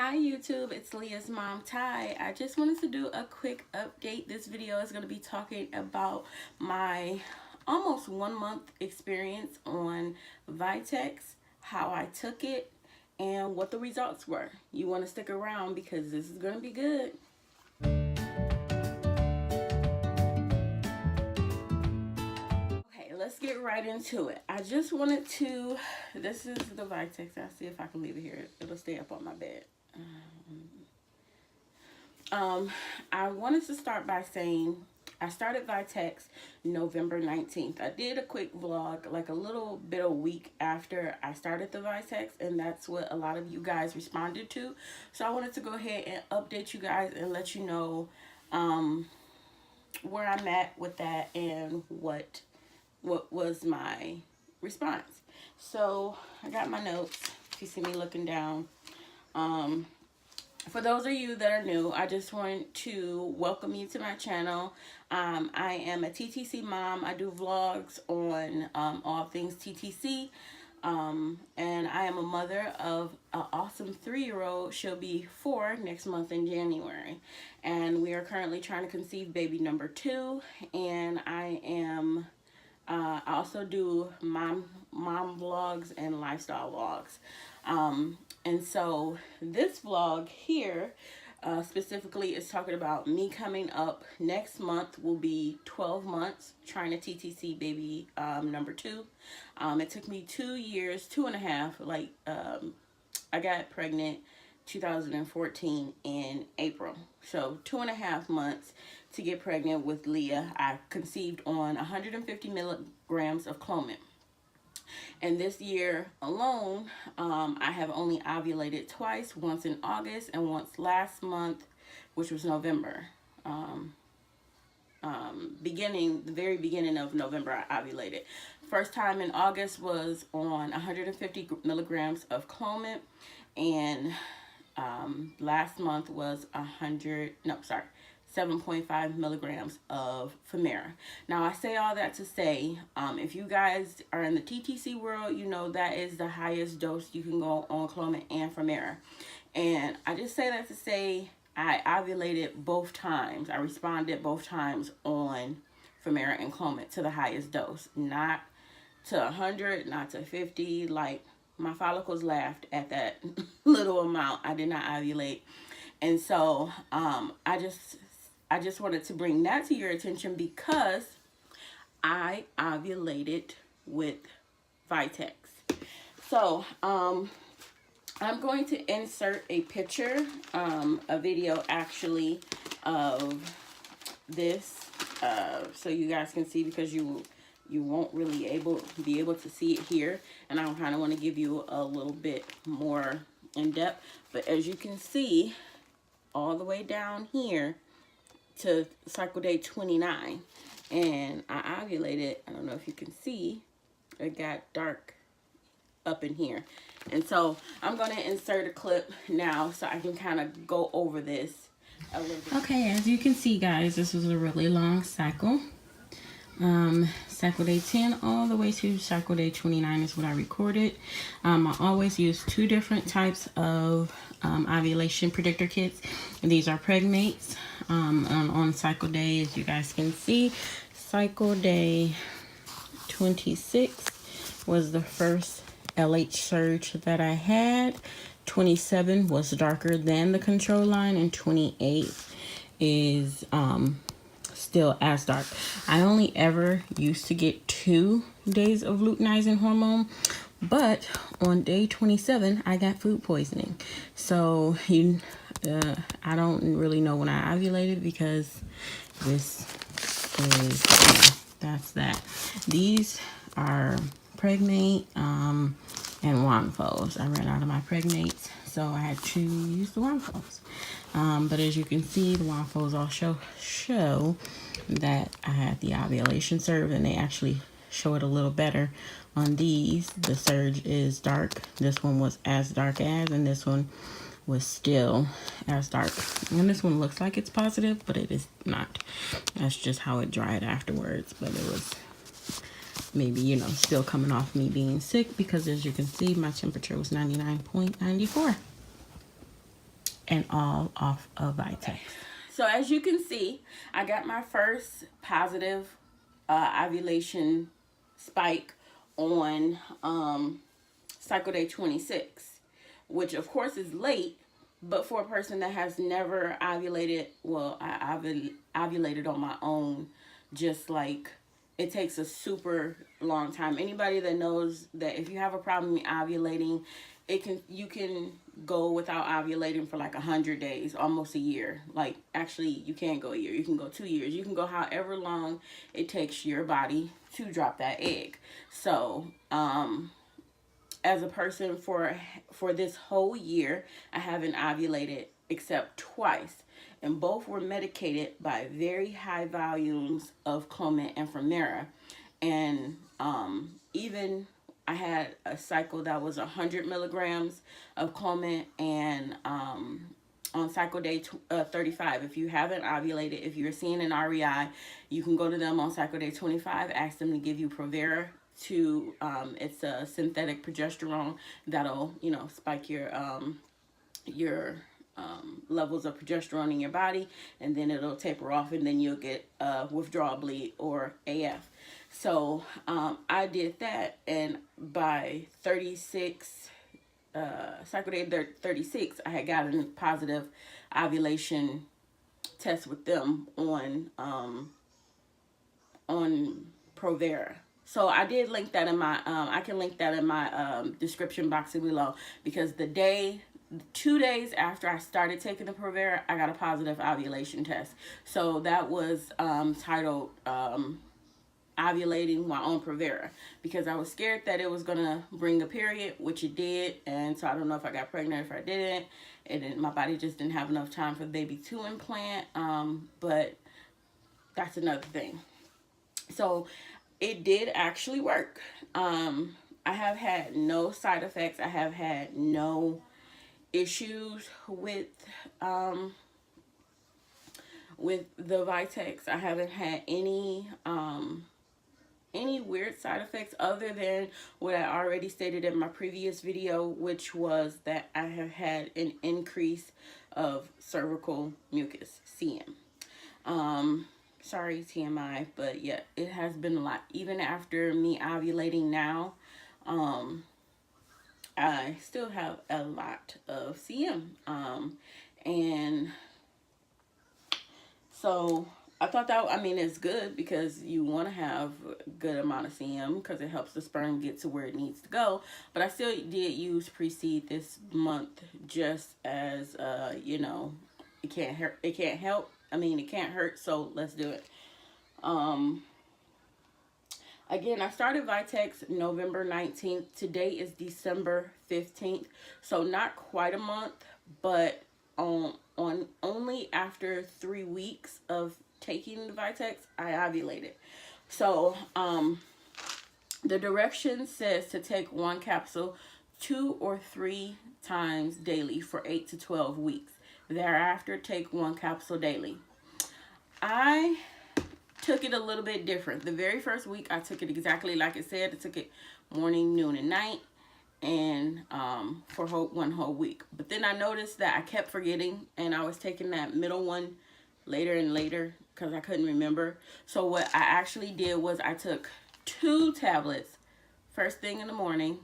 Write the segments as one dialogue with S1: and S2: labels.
S1: Hi YouTube, it's Leah's mom Ty. I just wanted to do a quick update. This video is going to be talking about my almost 1 month experience on Vitex, how I took it, and what the results were. You want to stick around because this is going to be good. Okay, let's get right into it. I just wanted to, this is the Vitex. I'll see if I can leave it here. It'll stay up on my bed. I wanted to start by saying I started Vitex November 19th. I did a quick vlog like a little bit a week after I started the Vitex, and that's what a lot of you guys responded to. So I wanted to go ahead and update you guys and let you know where I'm at with that and what was my response. So I got my notes. If you see me looking down, for those of you that are new, I just want to welcome you to my channel. I am a TTC mom. I do vlogs on all things TTC. And I am a mother of an awesome 3-year-old. She'll be 4 next month in January. And we are currently trying to conceive baby number 2. And I also do mom vlogs and lifestyle vlogs. And so this vlog here specifically is talking about me coming up next month. Will be 12 months trying to TTC baby number 2. It took me 2 years, 2.5. Like I got pregnant 2014 in April. So 2.5 months to get pregnant with Leah. I conceived on 150 milligrams of Clomid. And this year alone, I have only ovulated twice, once in August and once last month, which was November. The very beginning of November, I ovulated. First time in August was on 150 milligrams of Clomid, and last month was 7.5 milligrams of Femera. Now, I say all that to say, if you guys are in the TTC world, you know that is the highest dose you can go on Clomid and Femera. And I just say that to say I ovulated both times. I responded both times on Femera and Clomid to the highest dose. Not to 100, not to 50. Like, my follicles laughed at that little amount. I did not ovulate. And so I just wanted to bring that to your attention because I ovulated with Vitex. So I'm going to insert a picture, a video actually of this, so you guys can see, because you won't really be able to see it here, and I kind of want to give you a little bit more in depth. But as you can see, all the way down here to cycle day 29, and I ovulated. I don't know if you can see, it got dark up in here. And so I'm going to insert a clip now so I can kind of go over this a little bit. Okay, as you can see, guys, this was a really long cycle. Cycle day 10 all the way to cycle day 29 is what I recorded. I always use 2 different types of ovulation predictor kits. And these are Pregmates. On cycle day, as you guys can see, cycle day 26 was the first LH surge that I had. 27 was darker than the control line, and 28 is still as dark. I only ever used to get 2 days of luteinizing hormone, but on day 27 I got food poisoning. So I don't really know when I ovulated, because this is that's that. These are Pregmate and Wanfos. I ran out of my Pregmates, so I had to use the Wanfos. But as you can see, the Wanfos all show that I had the ovulation surge, and they actually show it a little better on these. The surge is dark. This one was as dark as, and this one was still as dark. And this one looks like it's positive, but it is not. That's just how it dried afterwards. But it was maybe, you know, still coming off me being sick, because as you can see, my temperature was 99.94. and all off of Vitex. So as you can see, I got my first positive ovulation spike on cycle day 26, which of course is late, but for a person that has never ovulated, well, I ovulated on my own, just like, it takes a super long time. Anybody that knows that if you have a problem ovulating, you can go without ovulating for like 100 days, almost a year. Like, actually, you can't go a year. You can go 2 years. You can go however long it takes your body to drop that egg. So, as a person, for this whole year, I haven't ovulated except twice, and both were medicated by very high volumes of Clomid and Femera. And even I had a cycle that was 100 milligrams of Clomid, and on cycle day 35, if you haven't ovulated, if you're seeing an REI, you can go to them on cycle day 25, ask them to give you Provera. It's a synthetic progesterone that'll, spike your levels of progesterone in your body, and then it'll taper off, and then you'll get withdrawal bleed or AF. So I did that, and by 36, cycle day 36, I had gotten a positive ovulation test with them on Provera. So I did link that in my, I can link that in my description box below, because 2 days after I started taking the Provera, I got a positive ovulation test. So that was titled Ovulating While on Provera, because I was scared that it was going to bring a period, which it did. And so I don't know if I got pregnant, if I didn't. And my body just didn't have enough time for the baby to implant. But that's another thing. So it did actually work. I have had no side effects. I have had no issues with the Vitex. I haven't had any weird side effects other than what I already stated in my previous video, which was that I have had an increase of cervical mucus, CM. Sorry, TMI, but yeah, it has been a lot. Even after me ovulating now, I still have a lot of CM. And so I thought that, it's good, because you want to have a good amount of CM because it helps the sperm get to where it needs to go. But I still did use Pre-Seed this month, just as, it can't hurt. It can't help. It can't hurt, so let's do it. Again, I started Vitex November 19th. Today is December 15th. So not quite a month, but on only after 3 weeks of taking the Vitex, I ovulated. So the direction says to take 1 capsule 2 or 3 times daily for 8 to 12 weeks. Thereafter, take 1 capsule daily. I took it a little bit different. The very first week, I took it exactly like it said. I took it morning, noon, and night, and for one whole week. But then I noticed that I kept forgetting, and I was taking that middle one later and later because I couldn't remember. So what I actually did was I took 2 tablets first thing in the morning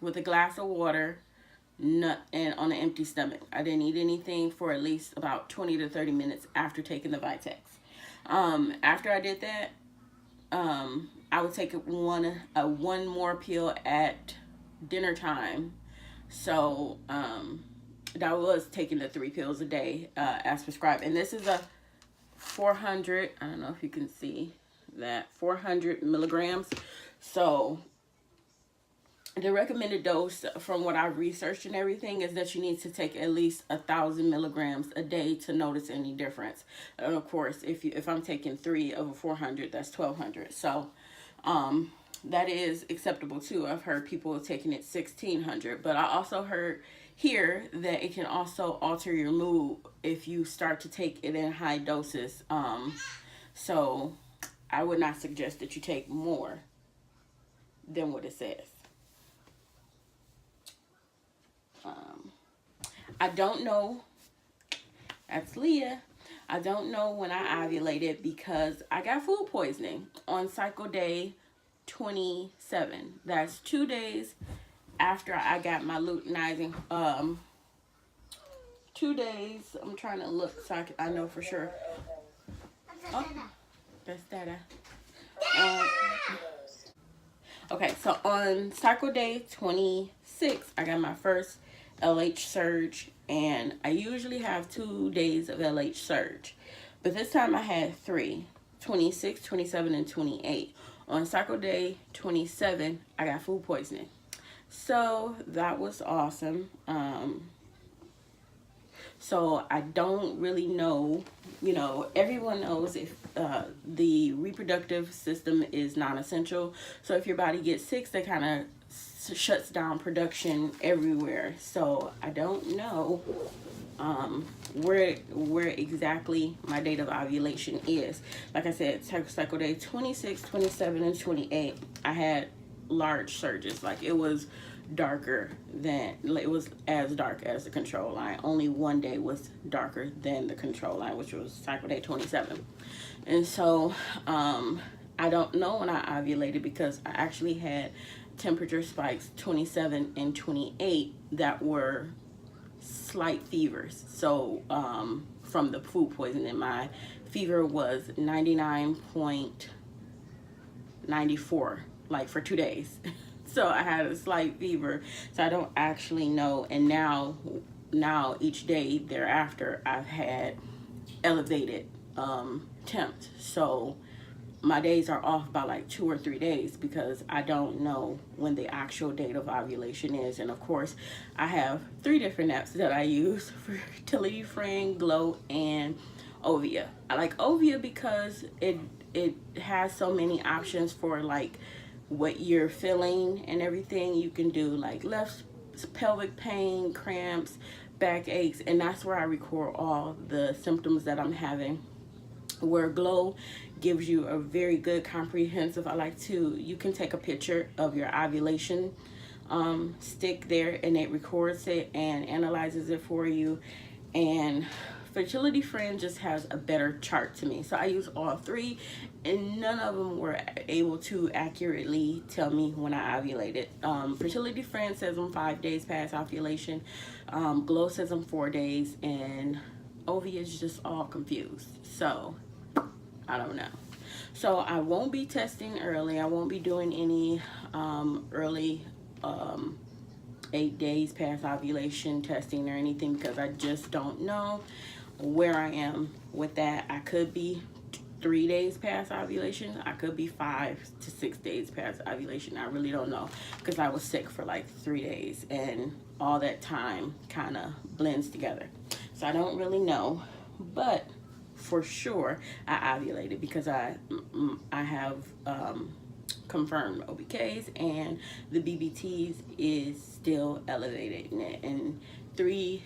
S1: with a glass of water, and on an empty stomach. I didn't eat anything for at least about 20 to 30 minutes after taking the Vitex. After I did that, I would take one more pill at dinner time. So that was taking the 3 pills a day as prescribed. And this is a 400, I don't know if you can see that, 400 milligrams. So the recommended dose, from what I've researched and everything, is that you need to take at least 1,000 milligrams a day to notice any difference. And of course, if I'm taking 3 of a 400, that's 1,200. So that is acceptable too. I've heard people taking it 1,600, but I also heard here that it can also alter your mood if you start to take it in high doses. So I would not suggest that you take more than what it says. I don't know That's Leah. I don't know when I ovulated because I got food poisoning on cycle day 27. That's 2 days after I got my luteinizing. 2 days. I'm trying to look so I know for sure. Oh, that's Dada. Um, okay, so on cycle day 26, I got my first LH surge, and I usually have 2 days of LH surge. But this time I had 3, 26, 27, and 28. On cycle day 27, I got food poisoning. So that was awesome. So I don't really know, everyone knows if the reproductive system is non-essential. So if your body gets sick, that kind of shuts down production everywhere. So I don't know where exactly my date of ovulation is. Like I said, cycle day 26, 27, and 28, I had large surges. Like it was as dark as the control line. Only one day was darker than the control line, which was cycle day 27. And so I don't know when I ovulated because I actually had temperature spikes 27 and 28 that were slight fevers. So from the food poisoning, my fever was 99.94, like for 2 days. So I had a slight fever, so I don't actually know. And now each day thereafter, I've had elevated temps. So my days are off by like 2 or 3 days because I don't know when the actual date of ovulation is. And of course, I have 3 different apps that I use: Fertility Friend, Glow, and Ovia. I like Ovia because it has so many options for like what you're feeling and everything. You can do like left pelvic pain, cramps, back aches, and that's where I record all the symptoms that I'm having. Where Glow gives you a very good comprehensive, you can take a picture of your ovulation stick there, and it records it and analyzes it for you. And Fertility Friend just has a better chart to me. So I use all 3, and none of them were able to accurately tell me when I ovulated. Fertility Friend says I'm 5 days past ovulation. Glow says I'm 4 days, and Ovia is just all confused. So I don't know. So I won't be testing early. I won't be doing any early 8 days past ovulation testing or anything because I just don't know where I am with that. I could be 3 days past ovulation. I could be 5 to 6 days past ovulation. I really don't know because I was sick for like 3 days and all that time kind of blends together. So I don't really know, but for sure I ovulated because I have confirmed OBKs, and the BBTs is still elevated, and 3+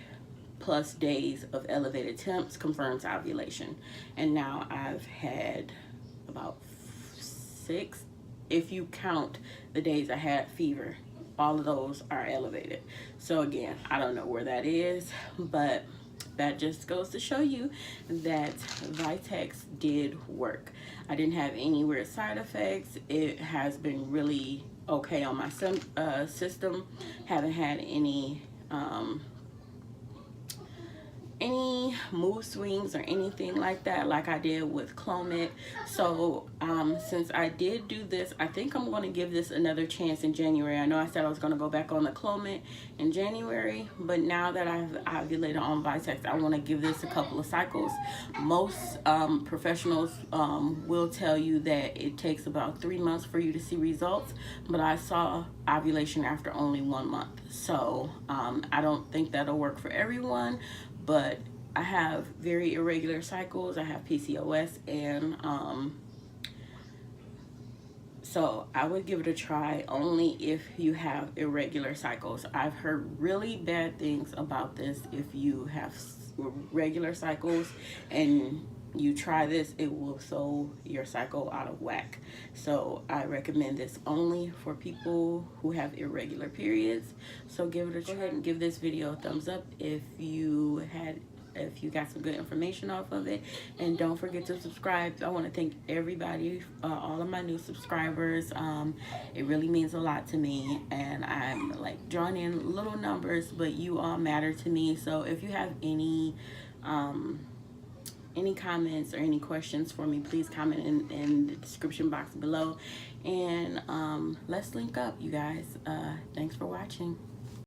S1: days of elevated temps confirms ovulation. And now I've had about 6, if you count the days I had fever. All of those are elevated. So again, I don't know where that is, but that just goes to show you that Vitex did work. I didn't have any weird side effects. It has been really okay on my system. Haven't had any mood swings or anything like that like I did with Clomid. So since I did do this, I think I'm going to give this another chance in January. I know I said I was going to go back on the Clomid in January, but now that I've ovulated on Vitex, I want to give this a couple of cycles. Most professionals will tell you that it takes about 3 months for you to see results, but I saw ovulation after only 1 month. So I don't think that'll work for everyone, but I have very irregular cycles. I have PCOS, and so I would give it a try only if you have irregular cycles. I've heard really bad things about this. If you have regular cycles and you try this, it will throw your cycle out of whack. So I recommend this only for people who have irregular periods. So give it a try. Go ahead and give this video a thumbs up if you had if you got some good information off of it. And don't forget to subscribe. I want to thank everybody, all of my new subscribers. It really means a lot to me, and I'm like drawing in little numbers, but you all matter to me. So if you have any comments or any questions for me, please comment in the description box below, and let's link up, you guys. Thanks for watching.